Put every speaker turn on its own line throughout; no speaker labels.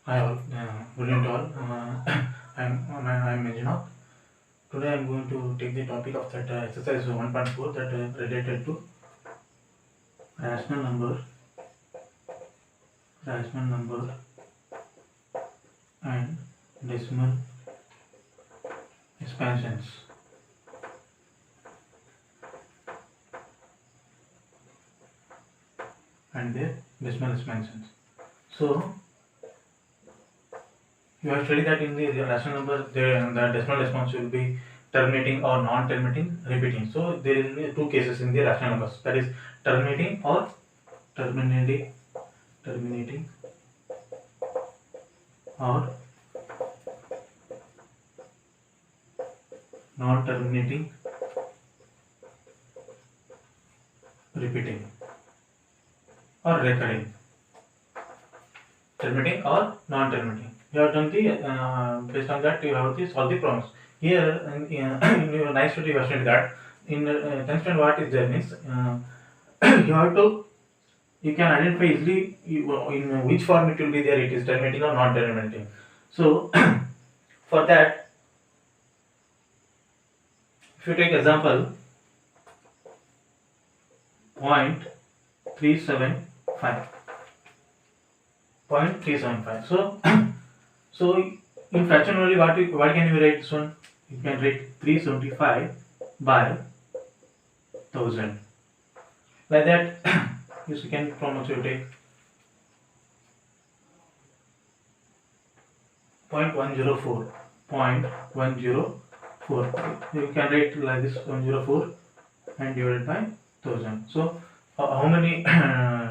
Hi all, good evening to all. I'm Manjunath. Today I'm going to take the topic of that exercise 1.4 that related to rational number, rational number and decimal expansions and their decimal expansions. So you have studied that in the rational number the decimal response will be terminating or non-terminating, repeating. So there is two cases in the rational numbers, that is terminating or terminating, terminating or non-terminating, repeating or recurring, terminating or non-terminating. You have done the based on that you have to solve the problems. Here in your nice study you have studied that in constant what is there means you have to you can identify easily in which form it will be there, it is terminating or non-terminating. So for that, if you take example 0.375, 0.375. So in fraction only what can you write this one? You can write 375 by 1000. Like that, you second from also you take 0.104, 0.104. You can write like this 104 and divided by 1000. So how many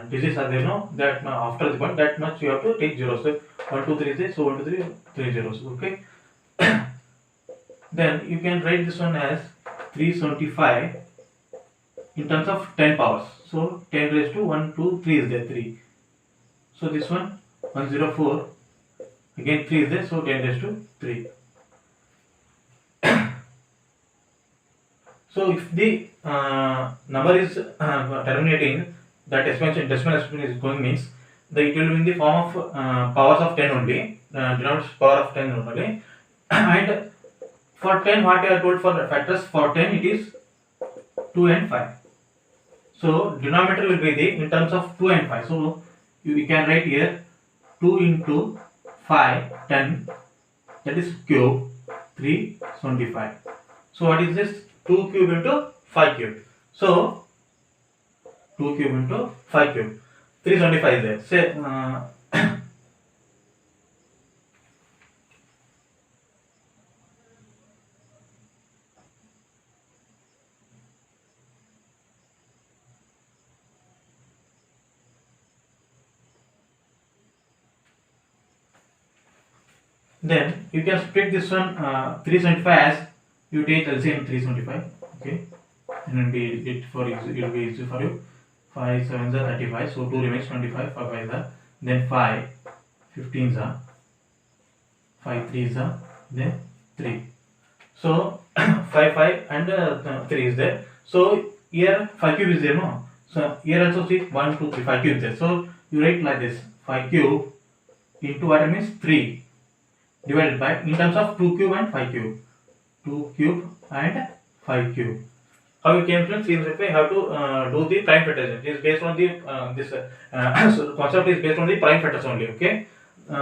digits are there? No, that after the point that much you have to take zeros. So 1 2 3 is there, so 1 2 3 3 zeros. Okay. Then you can write this one as 375 in terms of 10 powers. So 10 raised to 1 2 3 is there, 3. So this one 104 again 3 is there, so 10 raised to 3. So if the number is terminating, that expansion decimal expansion is going means it will be in the form of powers of 10 only, denotes power of 10 only. And for 10 what I have told for factors, for 10 it is 2 and 5. So denominator will be the in terms of 2 and 5. So you can write here 2 into 5 10, that is cube 375. So what is this? 2 cube into 5 cube. So 2 cube into 5 cube, 375 is there. Say then you can split this one 375 as you take LCM 375. Okay, and then it for it will be easy for you. 5 7s are 35, so 2 remains 25, 5 5s are, then 5 15s are, 5 3s are, then 3. So 5 5 and 3 is there. So here 5 cube is there, no? So here also see 1 2 3 5 cube is there. So you write like this: 5 cube into what means 3 divided by in terms of 2 cube and 5 cube. 2 cube and 5 cube. How you can simplify? How to do the prime factors? It is based on the this so concept is based on the prime factors only. Okay.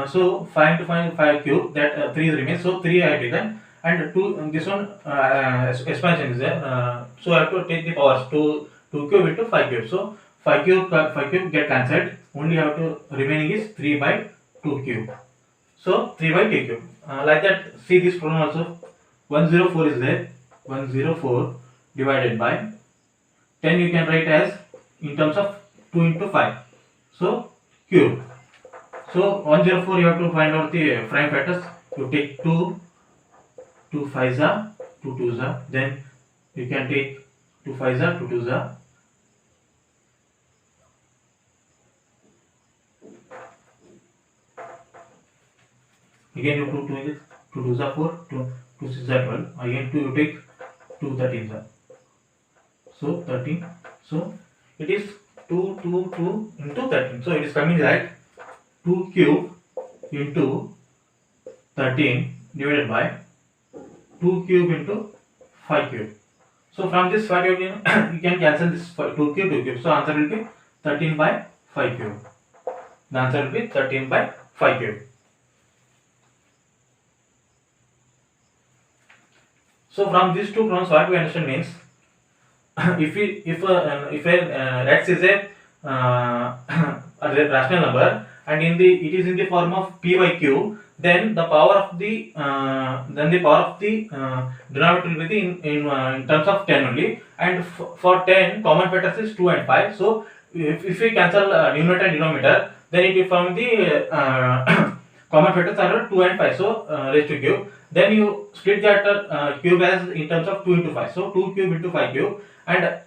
So 5 to 5 cube, that 3 remains. So 3 I have taken, and 2 this one expansion is there. So I have to take the powers 2 cube into 5 cube. So 5 cube get cancelled. Only have to remaining is 3 by 2 cube. So 3 by 2 cube. Like that. See this problem also. 104 is there. 104 divided by 10 you can write as in terms of 2 into 5. So cube. So 104 you have to find out the prime factors. You take 2, 2 5s are, 2 2s are, then you can take 2 5s are, 2 2s are. Again you 2 2 is 2 2s are 4, 2 2 6s are 12. Again 2 you take 2 13s are. So 13. So it is 2 2 2 into 13. So it is coming like 2 cube into 13 divided by 2 cube into 5 cube. So from this 5 cube you can cancel this 2 cube. So answer will be 13 by 5 cube. The answer will be 13 by 5 cube. So from these two problems, what we understand means if x is a rational number and it is in the form of p by q, then the power of the denominator will be in terms of 10 only, and for 10 common factors is 2 and 5. So if we cancel numerator and denominator, then it will form the common factors are 2 and 5, so raised to cube. Then you split that cube as in terms of 2 into 5, so 2 cube into 5 cube, and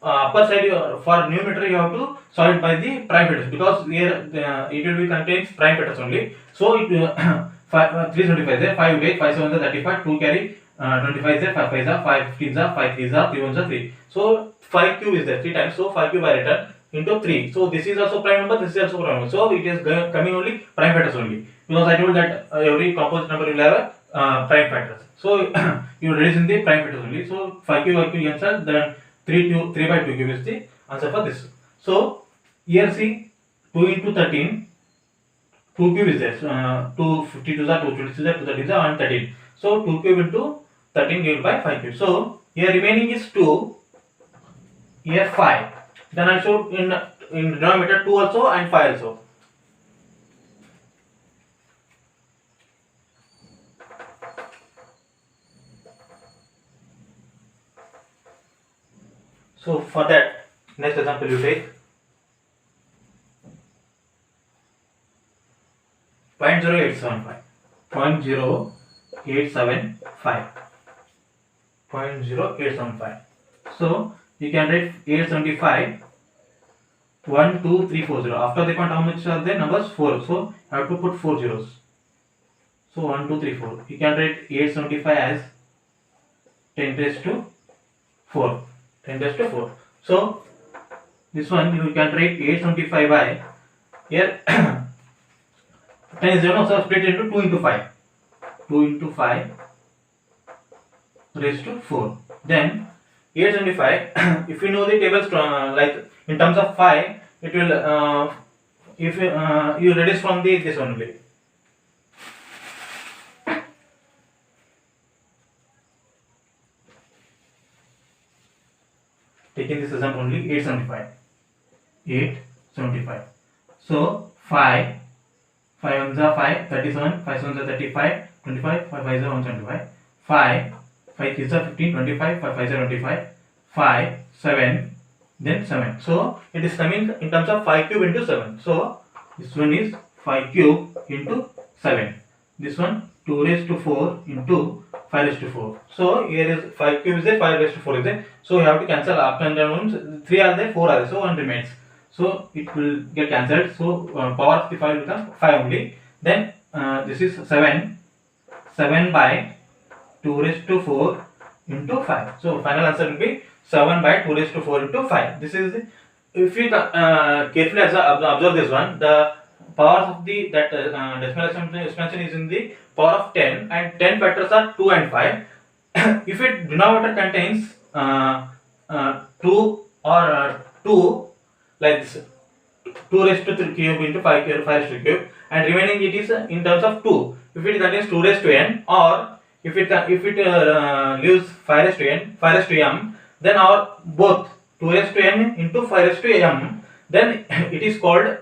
upper side for numerator you have to solve it by the prime factors, because here it will be contains prime factors only. So it 375 there, 5 8, 5 7 35, 2 carry 25 there, 5 5 5 15 5 3 3 1 3. So 5 cube is there 3 times, so 5 cube I written into 3. So this is also prime number, this is also prime number. So it is coming only prime factors only, because I told that every composite number will have a prime factors. So you reduce in the prime factors only. So 5 cube answer, then 3 by 2 cube is the answer for this. So here see 2 into 13, 2 cube is there, 252 is 226 is 230 is 113. So 2 cube into 13 given by 5 cube. So here remaining is 2, here 5. Then I showed in denominator 2 also and 5 also. So for that, next example you take 0.0875. 0.0875. So you can write 875 1 2 3 4 0. After the point, how much are there? Numbers 4. So I have to put 4 zeros. So 1 2 3 4. You can write 875 as 10 raised to 4. 10 raised to 4. So this one you can write 875 by here 10 is 0, so split into 2 into 5. 2 into 5 raised to 4. Then 875, if you know the tables like in terms of 5, it will if you reduce from this only. Taking this example only, 875. So 5 1s are 5, 37, 5 7s are 35, 25, 5 5s are 175, 5 3s are 15, 25, 5 5s are 25, 5 7, then 7. So it is coming in terms of 5 cube into 7. So this one is 5 cube into 7. This one 2 raised to 4 into 5 raised to 4. So here is 5 cube is there, 5 raised to 4 is there. So you have to cancel up and down ones. 3 are there, 4 are there. So 1 remains. So it will get cancelled. So power of the 5 will become 5 only. Then this is 7 by 2 raised to 4 into 5. So final answer will be 7 by 2 raised to 4 into 5. This is if you carefully observe this one, the powers of the decimal expansion is in the power of 10, and 10 factors are 2 and 5. If it denominator contains 2 or 2 like this, 2 raised to 3 cube into 5 raised to cube, and remaining it is in terms of 2. If it contains 2 raised to n, or if it leaves 5 raised to n, 5 raised to m, then or both 2 raised to n into 5 raised to m, then it is called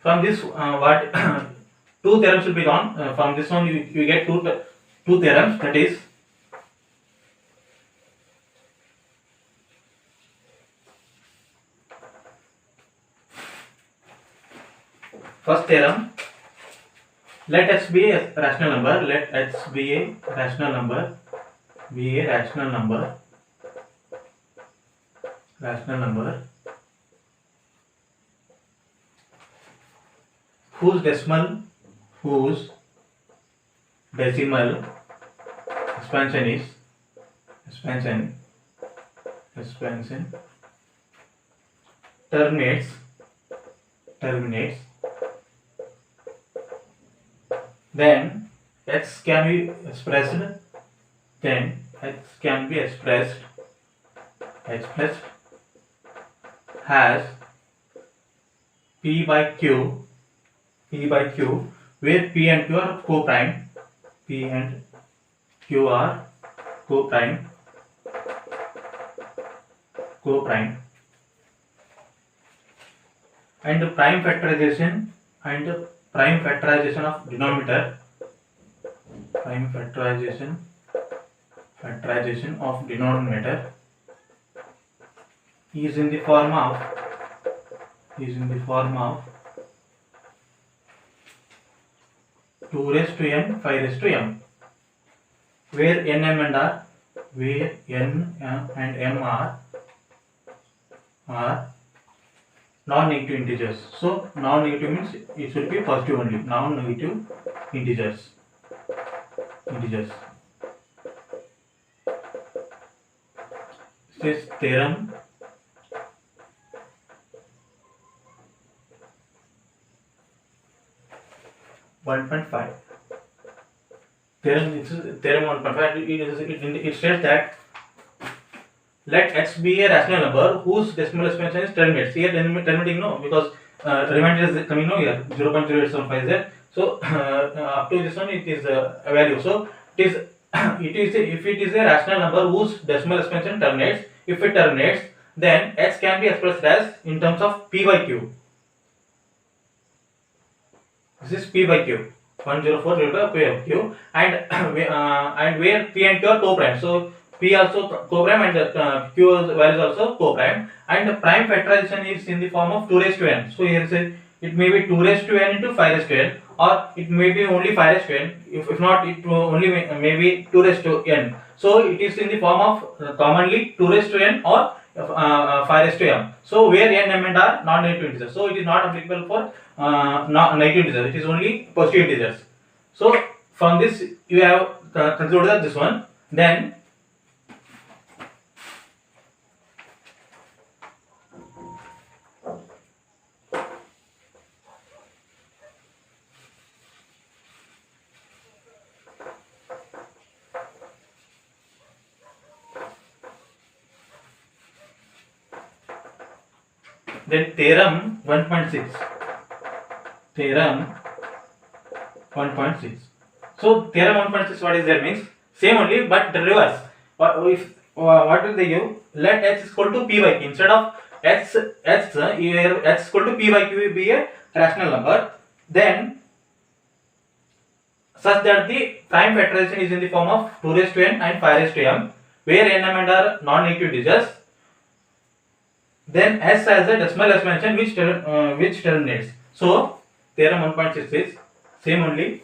from this what two theorems will be gone. From this one you get two theorems, that is first theorem, let x be a rational number, let x be a rational number, whose decimal expansion expansion terminates, then x can be expressed, as p by q, where p and q are co-prime, and the prime factorization of denominator, is in the form of 2 raised to n 5 raised to m, where n m and m are non-negative integers. So non-negative means it should be positive only. Non-negative integers. This is theorem 1.5. Theorem 1.5. It states that let x be a rational number whose decimal expansion is terminates. Here terminating no, because remainder is coming no here 0.0875 is there. So up to this one it is a value. So it is if it is a rational number whose decimal expansion terminates, if it terminates, then x can be expressed as in terms of p by q. This is p by q, 104 divided by p by q, and where p and q are co-prime. So p also co-prime and q value is also co-prime, and prime factorization is in the form of 2 raised to n. So here it may be 2 raised to n into 5 raised to n, or it may be only 5 raised to n. If not, it only may be 2 raised to n. So it is in the form of commonly 2 raised to n or 5 raised to m. So where n, m and are non-negative integers. So it is not applicable for negative integers. It is only positive integers. So from this you have concluded this one. Then theorem 1.6. So theorem 1.6, what is that means? Same only, but the reverse. What will they give? Let x is equal to p by q. Instead of x here x is equal to p by q will be a rational number. Then such that the prime factorization is in the form of 2 raised to n and 5 raised to m, where n, m and are non-negative integers. Then s has a decimal expansion which terminates. So theorem 1.6 is same only.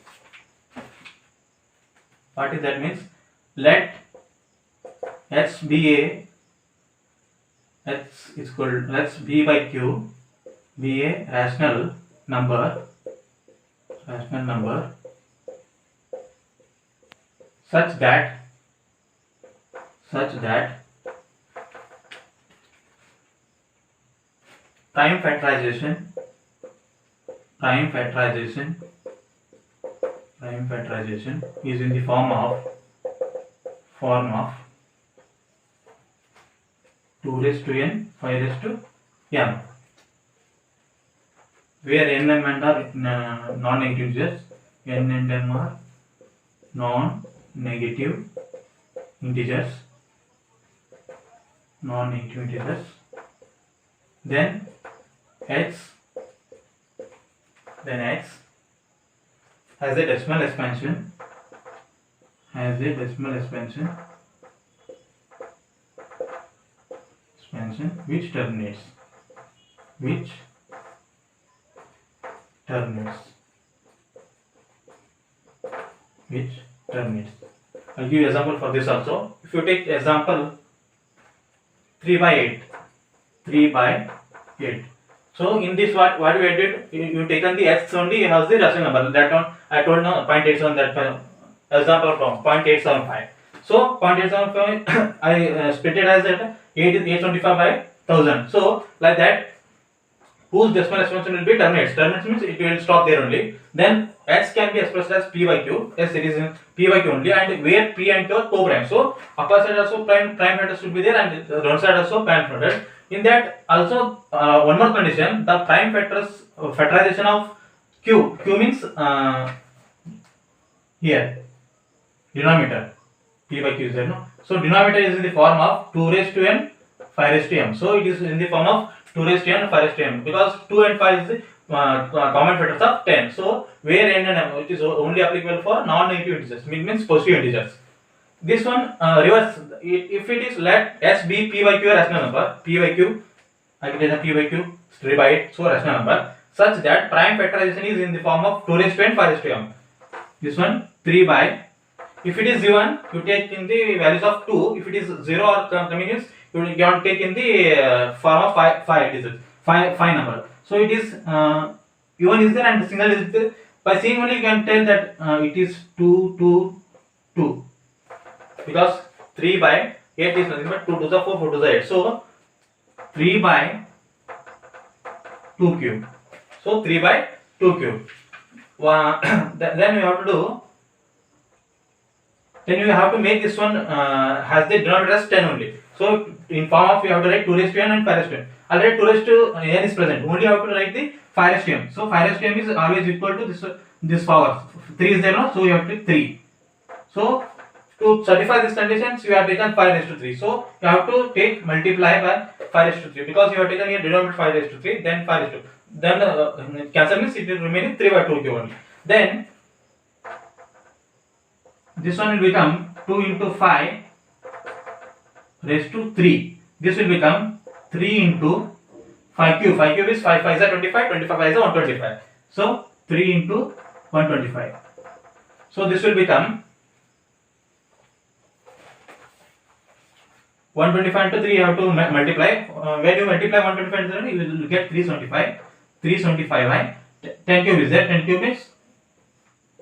What is that means? Let x be let's b by q be a rational number such that prime factorization is in the form of 2 raised to n 5 raised to m, where n, m and are non-negative integers. N and m are non-negative integers. Then x has a decimal expansion which terminates. I'll give you example for this also. If you take example 3 by 8. So in this what we did, you taken the x only has the rational number. That one I told now 0.87, that example from 0.875. So 0.875 I split it as that 825 by 1000. So like that, whose decimal expansion will be terminates. Terminates means it will stop there only. Then x can be expressed as p by q. Yes, it is in p by q only, and where p and q are co-prime. So upper side also prime factors should be there, and down side also prime factors. In that also one more condition: the prime factors factorization of q means here denominator p by q is there, no? So denominator is in the form of 2 raised to n 5 raised to m. So it is in the form of 2 raised to n 5 raised to m, because 2 and 5 is the common factors of 10. So where n and m, it is only applicable for non-negative integers, means positive integers. This one reverse, if it is let s be p by q rational number, p by q, I can take p by q, 3 by 8, so rational number, such that prime factorization is in the form of 2 raised to n 5 raised to m. This one 3 by, if it is 0, you take in the values of 2. If it is 0 or coming is, you can take in the form of 5 digits, 5 number. So it is even is there and single is there. By seeing only you can tell that it is 2 2 2, because 3 by 8 is nothing but 2 to the 4, 4 to the 8. So 3 by 2 cube. So 3 by 2 cube. Then we have to do. Then you have to make this one has the denominator as 10 only. So in form of you have to write 2 raised to n and 5 raised to n. Already 2 raised to n is present. Only you have to write the 5 raised to m. So 5 raised to m is always equal to this power. 3 is there, no? So you have to take 3. So to satisfy this conditions, you have taken 5 raised to 3. So you have to take multiply by 5 raised to 3, because you have taken here denominator 5 raised to 3, then 5 raised to 2. Then cancel means it will remain 3 by 2 only. Then this one will become 2 into 5 raised to 3. This will become 3 into 5 cube. 5 cube is 5 5 is 25, 25 is 125. So 3 into 125. So this will become 125 into 3. You have to multiply. When you multiply 125 into 3, you will get 375. 375 by 10 cube is there. 10 cube is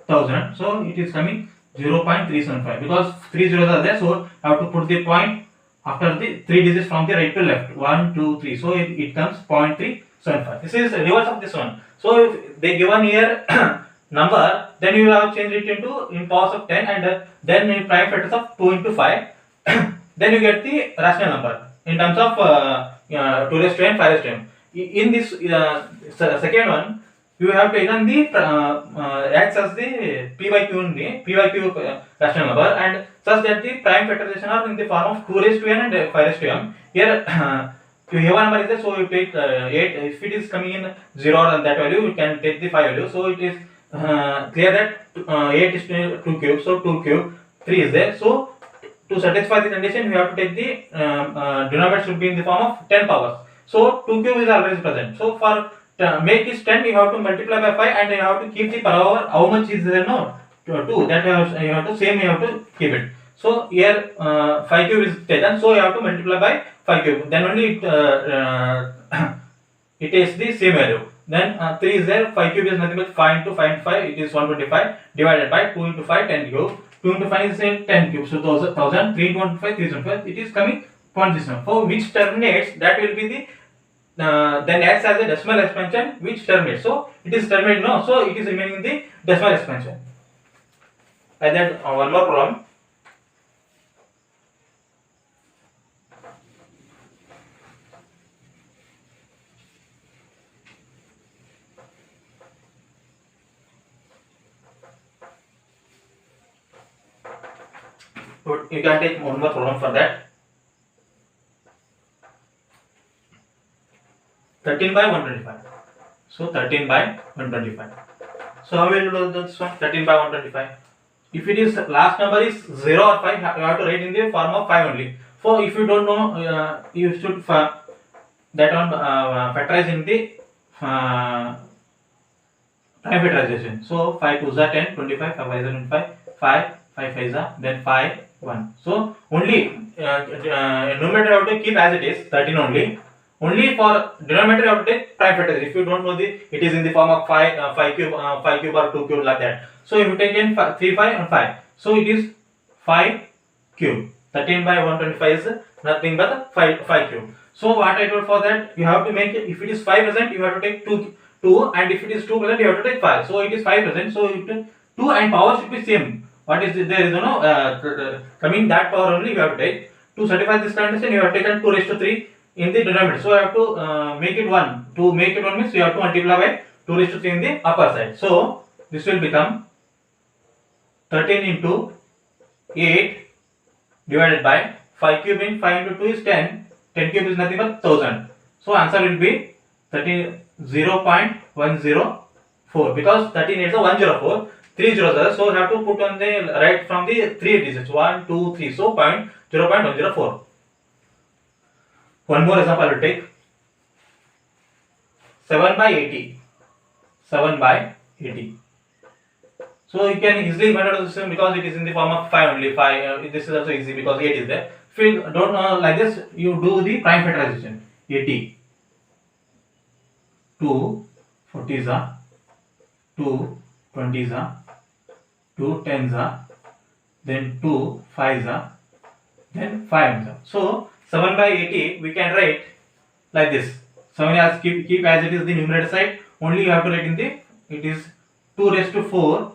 1000. So it is coming 0.375, because 3 zeros are there, so I have to put the point after the 3 digits from the right to left. 1 2 3, so it comes 0.375. This is reverse of this one. So if they given here number, then you have changed it into in powers of 10, and then in prime factors of 2 into 5. Then you get the rational number in terms of 2 raised to n 5 raised to m. In this second one, you have taken the x as the p by q only, p by q rational number, and such that the prime factorization are in the form of 2 raised to n and 5 raised to m. Here your number is there, so you take 8. If it is coming in 0 or that value, you can take the 5 value. So it is clear that 8 is 2 cube, so 2 cube, 3 is there. So to satisfy the condition, you have to take the denominator should be in the form of 10 powers. So 2 cube is always present. So for make this 10, you have to multiply by 5, and you have to keep the power. How much is there? No, 2. That you have to same. You have to keep it. So here 5 cube is taken. So you have to multiply by 5 cube. Then only it is the same value. Then 3 is there. 5 cube is nothing but 5 into 5 into 5. It is 125 divided by 2 into 5 10 cube. 2 into 5 is 10 cube. So 1000. 3 into 1 5 305. It is coming 0.67. For which terminates, that will be the then acts as a decimal expansion which terminates. So it is terminated, no, so it is remaining the decimal expansion. And then one more problem. You can take one more problem for that. 13 by 125. So 13 by 125. So how will you do this one? 13 by 125. If it is last number is 0 or 5, you have to write in the form of 5 only. So if you don't know, you should that one factorize in the prime factorization. So 5 2s are 10, 25, 5 5s are 25, 5 5 5s are, then 5 1. So only numerator you have to keep as it is, 13 only. Only for denominator you have to take prime factor. If you don't know it is in the form of 5 cube or 2 cube like that. So if you take in 3 5 and 5, so it is 5 cube. 13 by 125 is nothing but 5 cube. So what I told for that, you have to make it, if it is 5 present, you have to take 2, and if it is 2 present, you have to take 5. So it is 5 present, so it 2 and power should be same. What is this? There is no coming that power only you have to take. To satisfy this condition, you have taken 2 raised to 3 in the denominator. So you have to make it 1. To make it 1 means you have to multiply by 2 raised to 3 in the upper side. So this will become 13 into 8 divided by 5 cube in 5 into 2 is 10. 10 cube is nothing but 1000. So answer will be 0.104 because 13 is a 104. 3 zeros are, so we have to put on the right from the 3 digits 1, 2, 3. So 0.104. One more example I will take. 7 by 80. 7 by 80. So you can easily find out the system because it is in the form of 5 only. 5. This is also easy because 8 is there. If you don't know like this, you do the prime factorization. 80. 2 40s are, 2 20s are, 2 10s are, then 2 5s are, then 5s are. So 7 by 80 we can write like this. 7 as keep as it is the numerator side. Only you have to write in the, it is 2 raised to 4.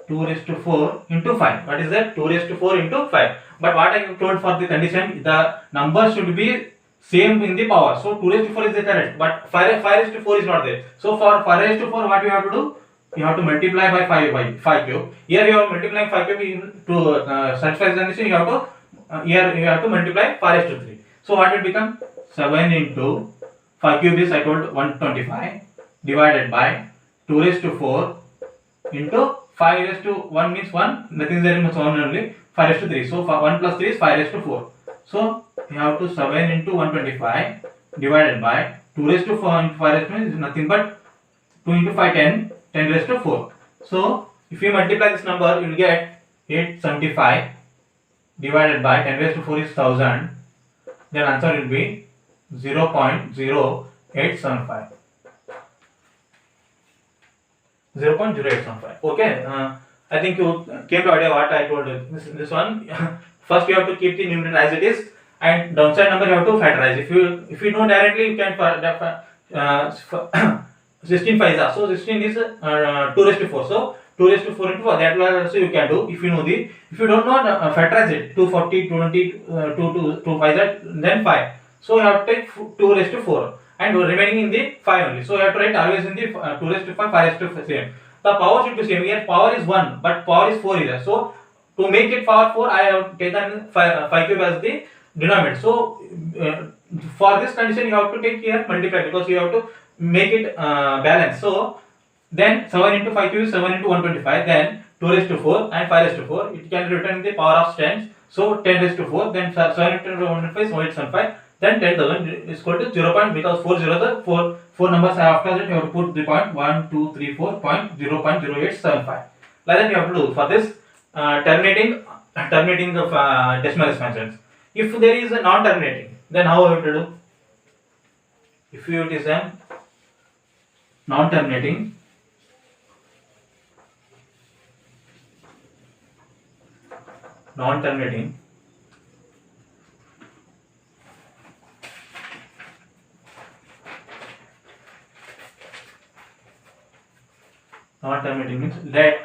2 raised to 4 into 5. What is that? 2 raised to 4 into 5. But what I told for the condition, the number should be same in the power. So 2 raised to 4 is the correct, but 5 raised to 4 is not there. So for 5 raised to 4, what you have to do? You have to multiply by 5 cube. Here you are multiplying 5 cube to satisfy the condition. You have to here you have to multiply 5 raised to 3. So what will become? 7 into 5 cube is I told 125 divided by 2 raised to 4 into 5 raised to 1 means 1, nothing is there in 1 only, 5 raised to 3. So 1 plus 3 is 5 raised to 4. So you have to 7 into 125 divided by 2 raised to 4 into 5 raised to 1 is nothing but 2 into 5 10, 10 raised to 4. So if you multiply this number, you will get 875 divided by 10 raised to 4 is 1000. Then answer will be 0.0875. 0.0875. Okay, I think you came to idea what I told you. This one. First you have to keep the numerator as it is, and downside number you have to factorize. If you know directly, you can 16 5 so 16 is 2 raised to 4. So 2 raised to 4 into 4. That also you can do if you know the. If you don't know, factorize it. 240, 20, 2 5 then 5. So you have to take 2 raised to 4. And remaining in the 5 only. So you have to write always in the 2 raised to 5, 5 raised to 7. The power should be same. Here power is 1, but power is 4 here. So to make it power 4, I have taken 5 cube as the denominator. So for this condition, you have to take here multiply because you have to make it balance. So then 7 into 5 cube is 7 into 125. Then 2 raised to 4 and 5 raised to 4. It can be written in the power of tens. So 10 raised to 4. Then 7 into 125 is 875. Then 10,000 is equal to 0. Because 4 zeros, 4 numbers after that you have to put the point 1, 2, 3, 4 point 0.0875. Like that you have to do for this terminating of decimal expansions. If there is a non-terminating, then how you have to do? If it is a non-terminating, non-terminating means let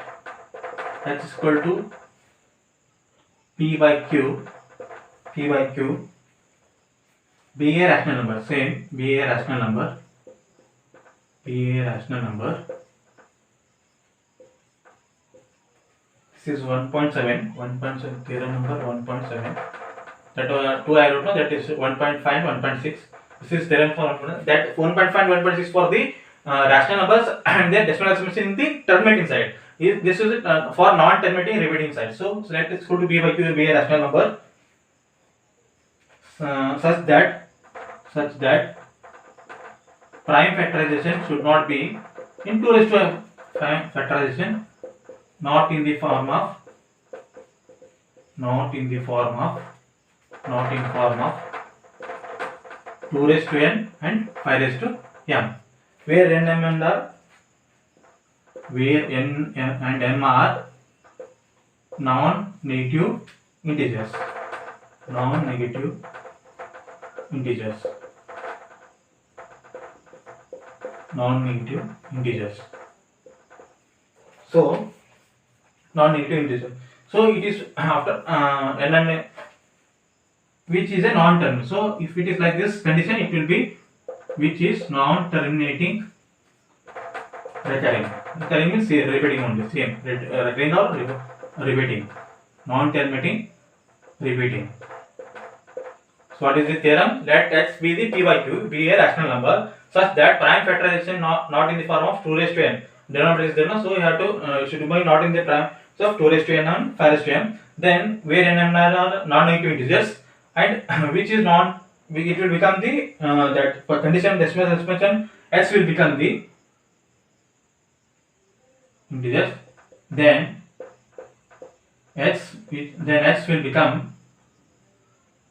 h is equal to p by q, be a rational number. Same, be a rational number. This is 1.7 theorem number 1.7. That 2 I don't know, that is 1.5, 1.6. This is theorem for 1.5. That 1.5, 1.6 for the rational numbers and then decimal expansion in the terminating side. This is for non-terminating repeating side. So let is equal to b by q be a rational number such that prime factorization should not be in 2 raised to prime factorization not in form of 2 raised to n and 5 raised to m, where n and m are non-negative integers. Non-negative integers. Non-negative integers. So non-negative integer. So it is after and which is a non-term. So if it is like this condition, it will be which is non-terminating recurring. Recurring means repeating only, same recurring or repeating. Non-terminating repeating. So what is the theorem? Let x be the p by q be a rational number such that prime factorization not in the form of 2 raised to n. Denominator is there, no? So you have to should be not in the prime. So 2 raised to n and 5 raised to m. Then where n and r are non-negative integers and which is non, it will become the that for condition decimal expansion s will become the integers. Then s will become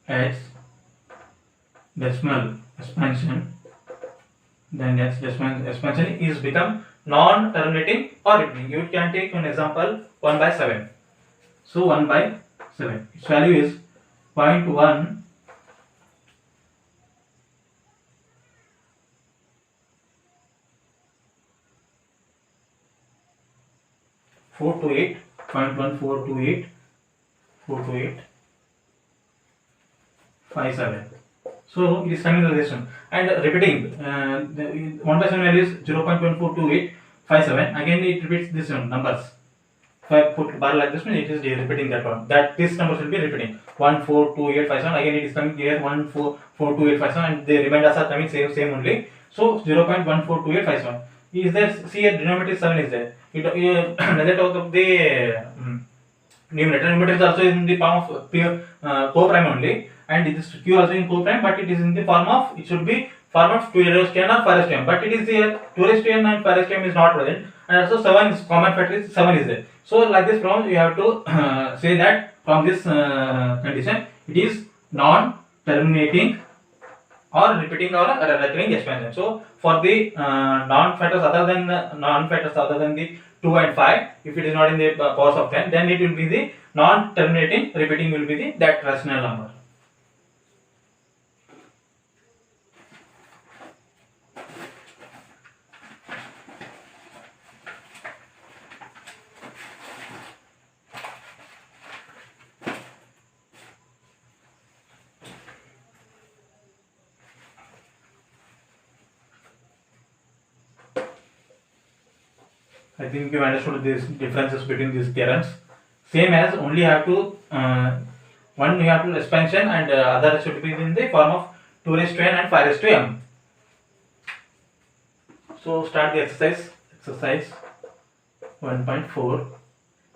x decimal expansion. Then x decimal expansion is become non-terminating or repeating. You can take an example 1 by 7. So 1 by 7. Its value is 0.1 428 0.1428 428 57. So it is coming the relation and repeating the 1 by 7 value is 0.142857. Again it repeats this numbers. If I put bar like this, it is repeating that one. That this number should be repeating 142857. Again it is coming here 142857 and the remainders are coming same only. So 0.142857. Is there, see here denominator 7 is there. Result out of the numerator is also in the form of pure co-prime only, and this q also in co-prime, but it is in the form of, it should be form of 2 raised to n or 5 raised to m, but it is here 2 raised to n and 5 raised to m is not present, and also 7 is common factor is 7 is there. So like this from you have to say that from this condition it is non-terminating or repeating or recurring expansion. So for the non-factors other than the 2 and 5, if it is not in the powers of 10, then it will be the non-terminating repeating will be the that rational number. I think you understood these differences between these theorems. Same as only have to one you have to expansion and other should be in the form of 2 raised to n and 5 raised to m. So start the exercise. Exercise 1.4.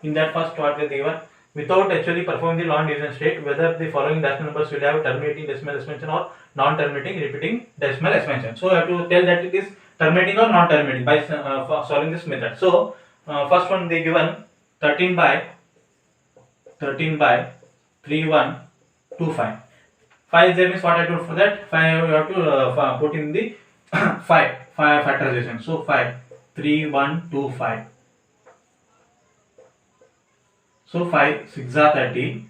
In that first what they given, without actually performing the long division state, whether the following rational numbers will have terminating decimal expansion or non-terminating repeating decimal expansion. So you have to tell that it is terminating or non-terminating by solving this method. So first one they given 13 by 3125. 5 there means what I do for that? 5 you have to put in the 5 factorization. So 5 3125. So 5 6 are 30,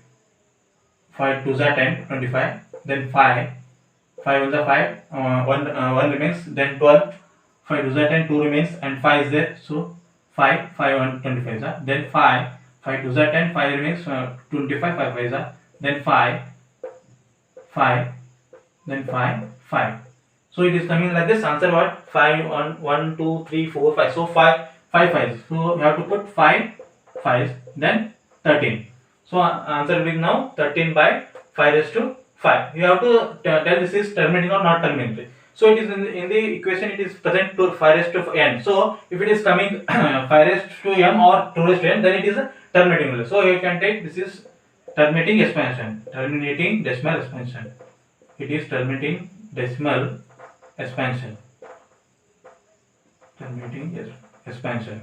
5 2s are 10, 25. Then 5 1s are 5, 1 remains. Then 12, 5 2s are 10, 2 remains, and 5 is there. So 5 1 25. Then 5 2s are 10, 5 remains, 25 5 5s are. Then 5 then 5. So it is coming like this. Answer what? 5 1 2 3 4 5. So 5 5. So you have to put 5 5s, then 13. So answer will be now 13 by 5 raised to 5. You have to tell this is terminating or not terminating. So it is in the equation it is present to 5 raised to n. So if it is coming 5 raised to m or 2 raised to n, then it is a terminating value. So you can take this is terminating expansion, terminating decimal expansion. It is terminating decimal expansion. Terminating expansion.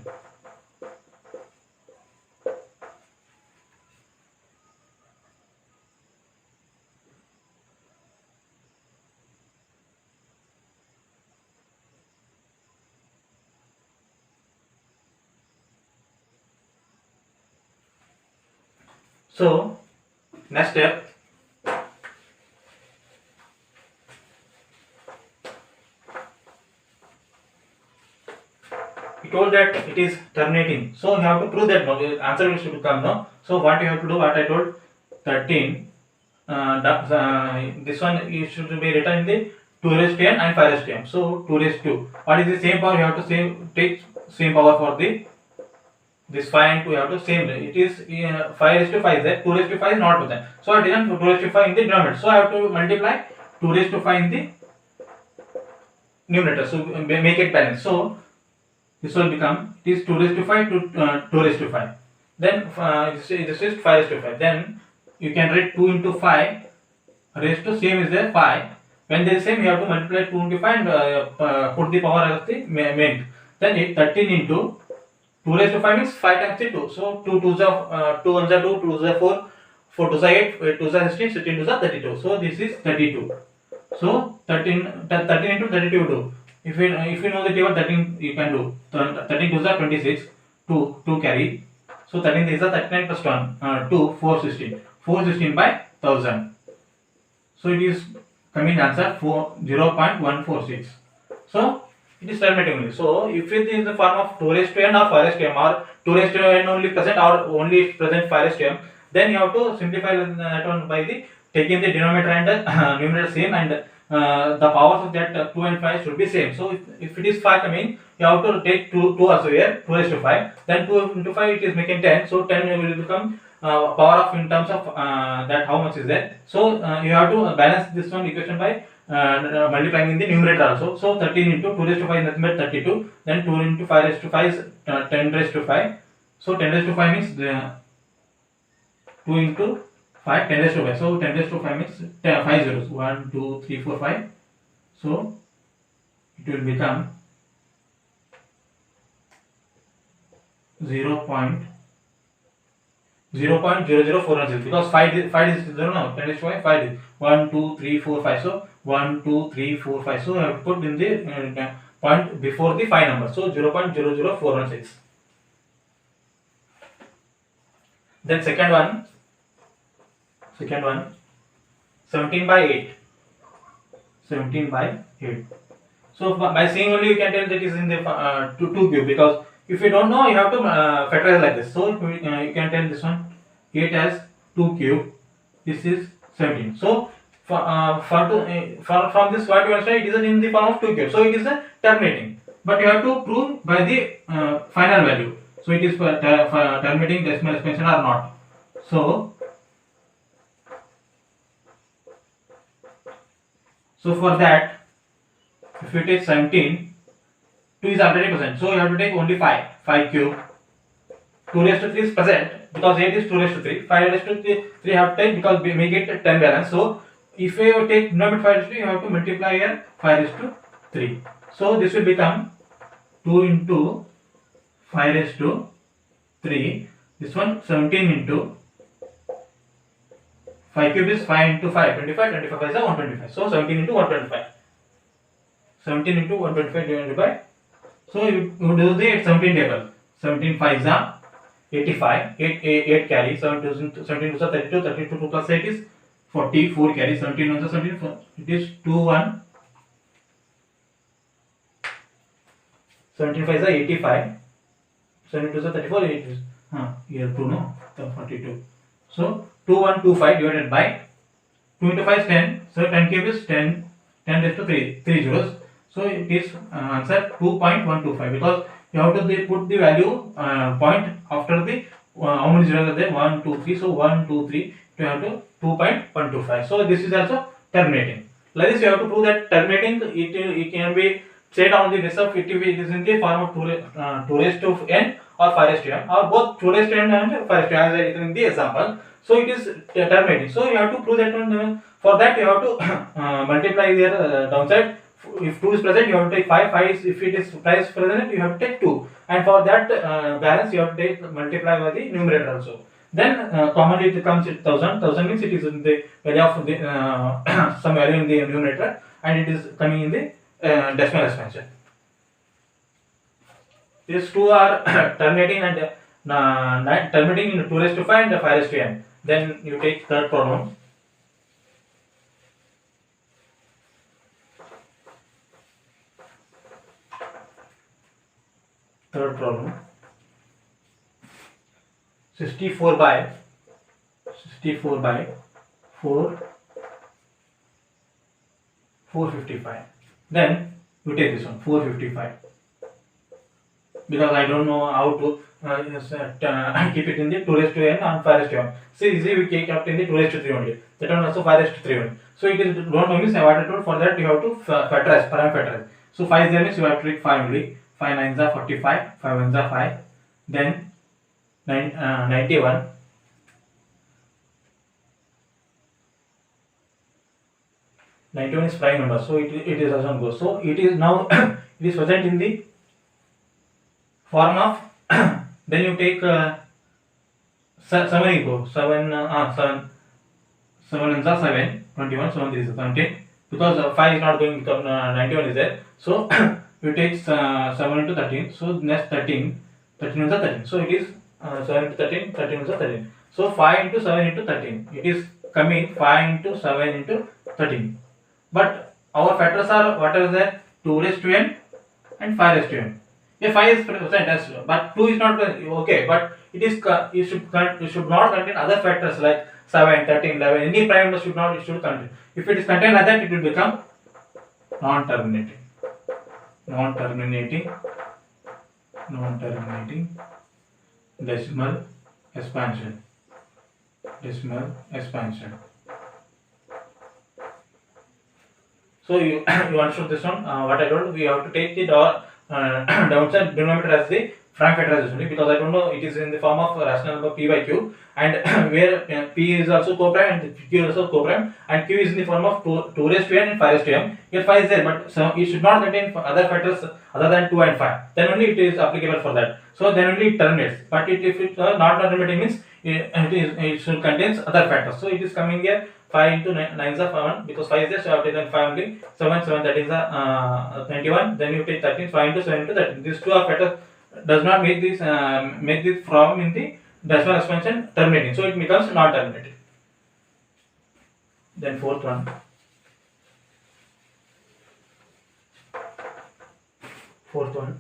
So Next step, he told that it is terminating. So you have to prove that no, answer should come no. So what you have to do, what I told, 13. This one it should be written in the 2 raised to n and 5 raised to m. So 2 raised to, what is the same power? You have to take same power for the this 5 and 2. You have to same. It is 5 raised to 5 there. 2 raised to 5 is not present. So I didn't 2 raised to 5 in the denominator. So I have to multiply 2 raised to 5 in the numerator. So make it balance. So this will become, it is 2 raised to 5 to 2 raised to 5. Then this is 5 raised to 5. Then you can write 2 into 5 raised to same is there 5. When there is same, you have to multiply 2 into 5 and put the power as the main. Then 13 into 2 raised to 5 means 5 times the 2. So 2 2s are 2 1s are 2, 2 2s are 4, 4 2s are 8, 8 2s are 16, 16 2s are 32. So this is 32. So 13 into 32 do. If you know the table, 13 you can do. 13 2s are 26, 2 carry. So 13 is 39 plus 1, 2, 4 16. 4 16 by 1000. So it is coming answer 0.146. So it is terminating only. So if it is in the form of 2 raised to n or 5 raised to m, or 2 raised to n only present, or only present 5 raised to m, then you have to simplify that one by the taking the denominator and the numerator same, and the powers of that 2 and 5 should be same. So if it is 5 coming, you have to take 2 also here, 2 raised to 5. Then 2 into 5 it is making 10. So 10 will become power of in terms of that how much is there. So you have to balance this one equation by multiplying in the numerator also. So 13 into 2 raised to 5 is nothing but 32. Then 2 into 5 raised to 5 is 10 raised to 5. So 10 raised to 5 means 2 into 5, 10 raised to 5. So 10 raised to 5 means 5 zeros. 1, 2, 3, 4, 5. So it will become 0.00416, because 5 is 0 now. 10 raised to 5 is 1, 2, 3, 4, 5. So 1, 2, 3, 4, 5. So I have put in the point before the 5 number. So 0.00416. Then second one, 17 by 8. 17 by 8. So by seeing only you can tell that is in the 2 cube, because if you don't know, you have to factorize like this. So you can tell this one 8 as 2 cube. This is 17. So from this what you understand, it is in the form of 2 cube. So it is a terminating. But you have to prove by the final value. So it is terminating decimal expansion or not. So for that, if you take 17, 2 is already present. So you have to take only 5 cube. 2 raised to 3 is present because 8 is 2 raised to 3. 5 raised to 3 have to take because we make it 10 balance. So if you take denominator 5 raised to 3, you have to multiply here 5 raised to 3. So this will become 2 into 5 raised to 3. This one 17 into 5 cube is 5 into 5, 25, 25 is 125. So 17 into 125. 17 into 125 divided by, so you do the 17 table. 17 5s are 85, 8 carry, 17 to 32, 32 2 plus 8 is 44 carry, 17 1 17, it is 2 1, 17 5s are 85, 17 2 34, 8 is here 2 no, 42. So 2125 divided by 2 into 5 is 10. So 10 cube is 10 raised to 3 zeros. So it is answer 2.125, because you have to put the value point after the how many zeros are there, 1 2 3. So 1 2 3 you have to 2.125. So this is also terminating. Like this you have to prove that terminating it can be said on the basis of it is in the form of 2 raised to n or 5 raised to n, or both 2 raised to n and 5 raised to n, as I written in the example. So it is terminating. So you have to prove that one. For that you have to multiply their downside. If 2 is present, you have to take 5. 5 is, if it is price present, you have to take 2. And for that balance, you have to take multiply by the numerator also. Then commonly it comes at 1000. 1000 means it is in the value of the some value in the numerator, and it is coming in the decimal expansion. These two are terminating and terminating in 2 raised to 5 and 5 raised to n. Then you take third problem. Third problem. 64 by 4 455. Then you take this one 455, because I don't know how to keep it in the 2 raised to n and 5 raised to m. So easily we keep up in the 2 raised to 3 only. That one also 5 raised to 3 only. So it is don't know means I wanted to, for that you have to factorize, parameterize. So 5 is there means you have to take 5 only. 5 9s are 45, 5 1s are 5. Then 91. 91 is prime number, so it is doesn't go. So it is now it is present in the form of then you take 7 equal 7 7 7 is 7 21 7 3 is 17, because 5 is not going because 91 is there. So you take 7 into 13, so next 13 is 13, so it is 7 into 13 13 is 13. So 5 into 7 into 13, it is coming 5 into 7 into 13. But our factors are what is that? 2 raised to n and 5 raised to n. Yeah, 5 is present as well, but 2 is not okay. But it should not contain other factors like 7, 13, 11. Any prime number should contain. If it is contained like that, it will become non-terminating decimal expansion. So you you understood this one. What I told, we have to take the downside denominator as the prime factorization, because I don't know it is in the form of rational number p by q, and where p is also co-prime and q is also co-prime, and q is in the form of 2 raised to n and 5 raised to m. Here 5 is there, but so it should not contain other factors other than 2 and 5. Then only it is applicable for that. So then only it terminates. But if it not terminating means it should contains other factors. So it is coming here 5 into 9 is 1, because 5 is there, so I have taken 5 only. 7 that is 91. Then you take 13, 5 into 7 into 13. These two are factors does not make this problem in the decimal expansion terminating, so it becomes not terminating. Then fourth one. Fourth one.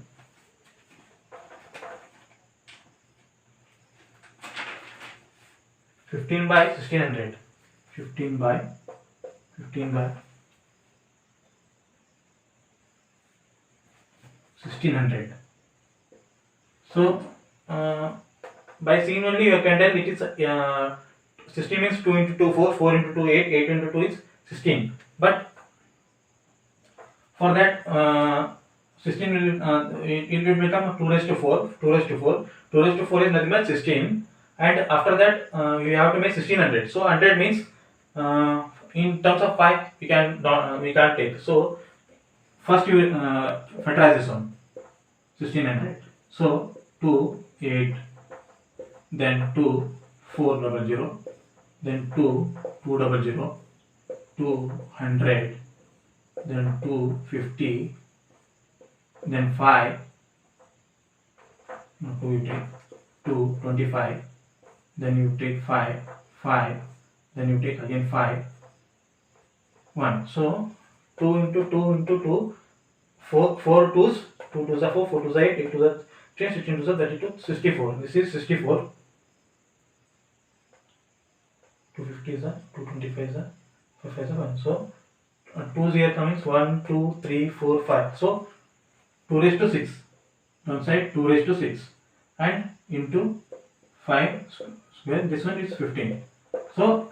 Fifteen by 1600. 15 by 1600. So by seeing only you can tell it is 16 means 2 into 2 4, 4 into 2 8, 8 into 2 is 16. But for that 16 will it will become 2 raised to 4. 2 raised to 4. 2 raised to 4 is nothing but 16. And after that you have to make 1600. So 100 means in terms of 5 we can't take. So first you factorize this one 1600. So 2 8, then 2 400, then 2 200, 200, then 250, then 5 2 you take 2 25, then you take 5 5, then you take again 5 1. So 2 into 2 into 2, 4 2s, 2 2s are 4, 4 2s are 8, 8 2s are 10, 16 2s are 32, 64. This is 64. 250 is a 225 is a 5 is a 1. So 2's here coming 1 2 3 4 5. So 2 raised to 6. One side 2 raised to 6 and into 5 square. This one is 15. So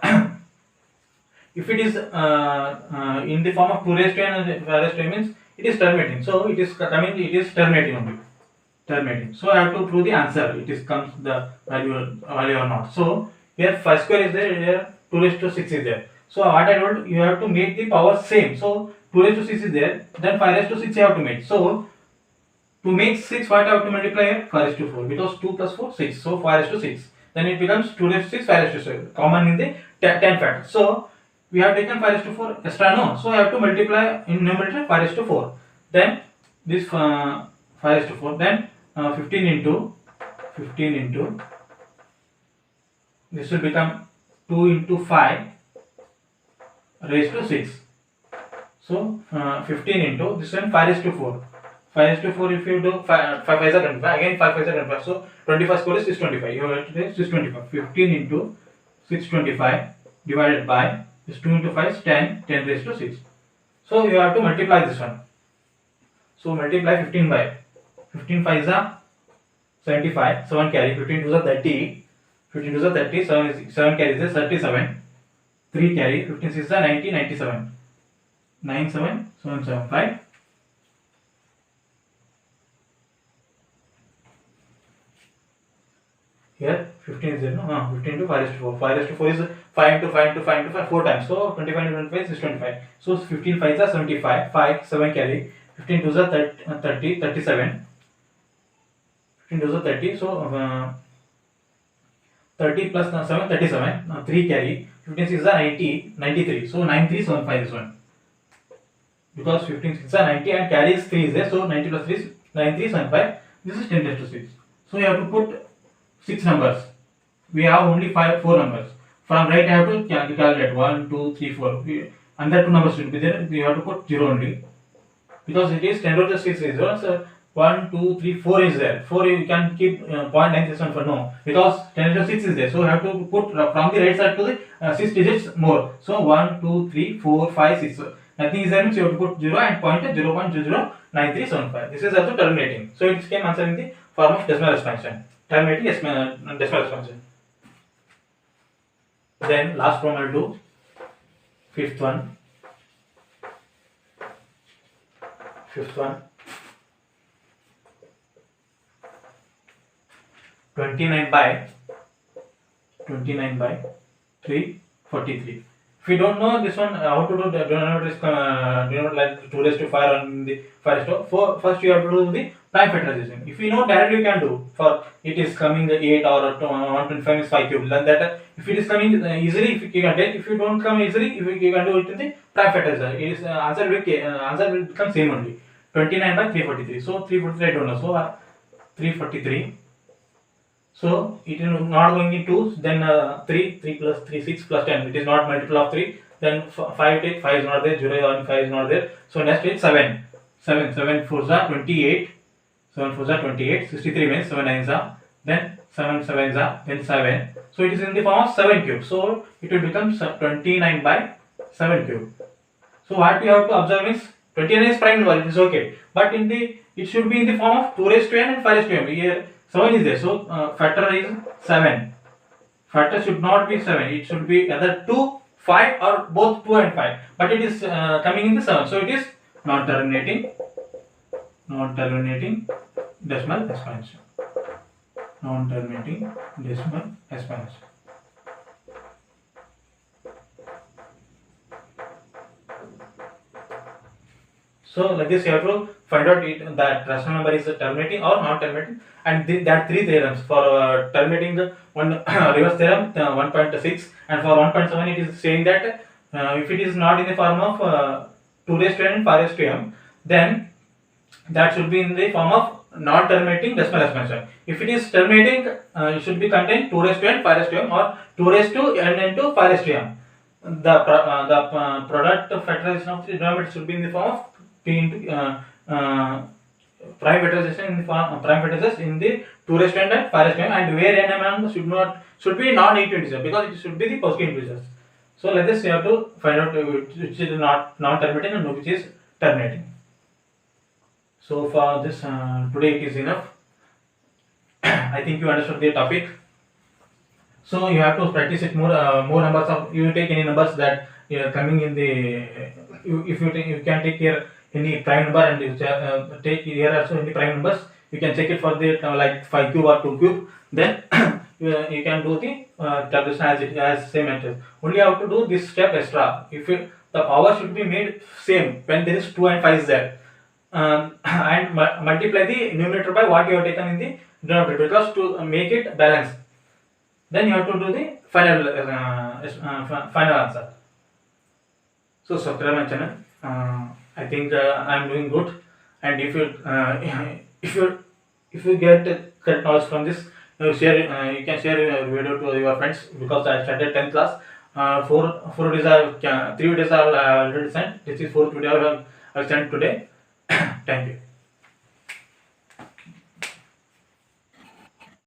if it is in the form of 2 raised to n and 5 raised to n means it is terminating. So it is coming, it is terminating only. Terminating. So I have to prove the answer. It is comes the value or not. So here 5 square is there, here 2 raised to 6 is there. So what I told, you have to make the power same. So 2 raised to 6 is there, then 5 raised to 6 you have to make. So to make 6, what I have to multiply here? 5 raised to 4, because 2 plus 4 6. So 5 raised to 6. Then it becomes 2 raised to 6, 5 raised to 6. Common in the 10 factor. So we have taken 5 raised to 4 extra, no. So I have to multiply in numerator 5 raised to 4. Then this 5 raised to 4. Then 15 into this will become 2 into 5 raised to 6. So 15 into this one 5 raised to 4. 5 raised to 4, if you do 5 5 are 25, again 5 5 are 25. So 25 square is 625. You have to take 625. 15 into 625 divided by this 2 into 5 is 10, 10 raised to 6. So you have to multiply this one. So multiply 15 by 15 5 is 75, 7 carry, 15 2 is 30, 15 2 is 30, 7 carries is 37, 3 carry, 15 6 is 90, 97, 97, 775. Here 15 is there, no? 15 to 5 raised to 4. 5 raised to 4 is 5 into 5 into 5 into 5, 4 times. So 25 into 25 is 25. So 15 5 is 75, 5, 7 carry, 15 2 is 30, 37. 15 2 is 30. So 30 plus 7, 37. 3 carry, 15 6 is 90, 93. So 9375 is one. Because 15 6 is 90 and carry is 3 is there. So 90 plus 3 is 9375. This is 10 raised to 6. So you have to put 6 numbers. We have only 4 numbers. From right I have to calculate 1, 2, 3, 4. Under 2 numbers should be there. We have to put 0 only. Because it is 10 raised to 6 is 0. So 1, 2, 3, 4 is there. 4 you can keep 0.967 for no. Because 10 raised to 6 is there. So you have to put from the right side to the 6 digits more. So 1, 2, 3, 4, 5, 6. Nothing is there means you have to put 0 and point at 0.009375. This is also terminating. So it came answer in the form of decimal expansion. Terminating decimal expansion. Then last one I'll do. Fifth one. 29 by 343. If you don't know this one, how to do, do not like 2 raised to 5 on the 5 raised to 4. First you have to do the prime factorization. If you know directly you can do. For it is coming the 8 or 125 is 5 cube. Then that if it is coming easily, if you can take. If you don't come easily, you can do it in the prime factorization. It is answer will become same only. 29 by 343. So 343 I don't know. So 343. So it is not going in 2s, then 3 plus 3, 6 plus 10. It is not multiple of 3. Then 5 take 5 is not there, 0 and 5 is not there. So next is 7. 7 4s are 28. 7 4s are 28. 63 means 7 9s are. Then 7 7s are. Then 7. So it is in the form of 7 cube. So it will become 29 by 7 cube. So what we have to observe is 29 is prime number. It is okay. But it should be in the form of 2 raised to n and 5 raised to m. Here 7 is there, so factor is 7. Factor should not be 7, it should be either 2, 5 or both 2 and 5. But it is coming in the 7, so it is non-terminating decimal expansion. Non-terminating decimal expansion. So like this you have to find out that rational number is terminating or not terminating, and there are 3 theorems for terminating the one reverse theorem 1.6, and for 1.7 it is saying that if it is not in the form of 2 raised to n and 5 raised to m, then that should be in the form of non-terminating decimal expansion. If it is terminating, it should be contained 2 raised to n 5 raised to m or 2 raised to n into 5 raised to m. The product factorization of the denominator should be in the form of p into prime factorization in the form prime factorization in the 2 raised to n and 5 raised to m, and where n and m should be non-negative integers because it should be the positive integers. So like this you have to find out which is not non-terminating and which is terminating. So for this today it is enough. I think you understood the topic. So you have to practice it more numbers of, you take any numbers that coming in the, if you can take here any prime number and you take here also any prime numbers, you can check it for the like 5 cube or 2 cube, then you can do the calculation as same method. Only you have to do this step extra. If the power should be made same when there is 2 and 5 is there, and multiply the numerator by what you have taken in the denominator, because to make it balanced, then you have to do the final answer. So subscribe my channel. I think I am doing good, and if you get correct knowledge from this, You can share your video to your friends, because I started 10th class. Four videos are 3 videos are already sent. This is fourth video I will send today. Thank you.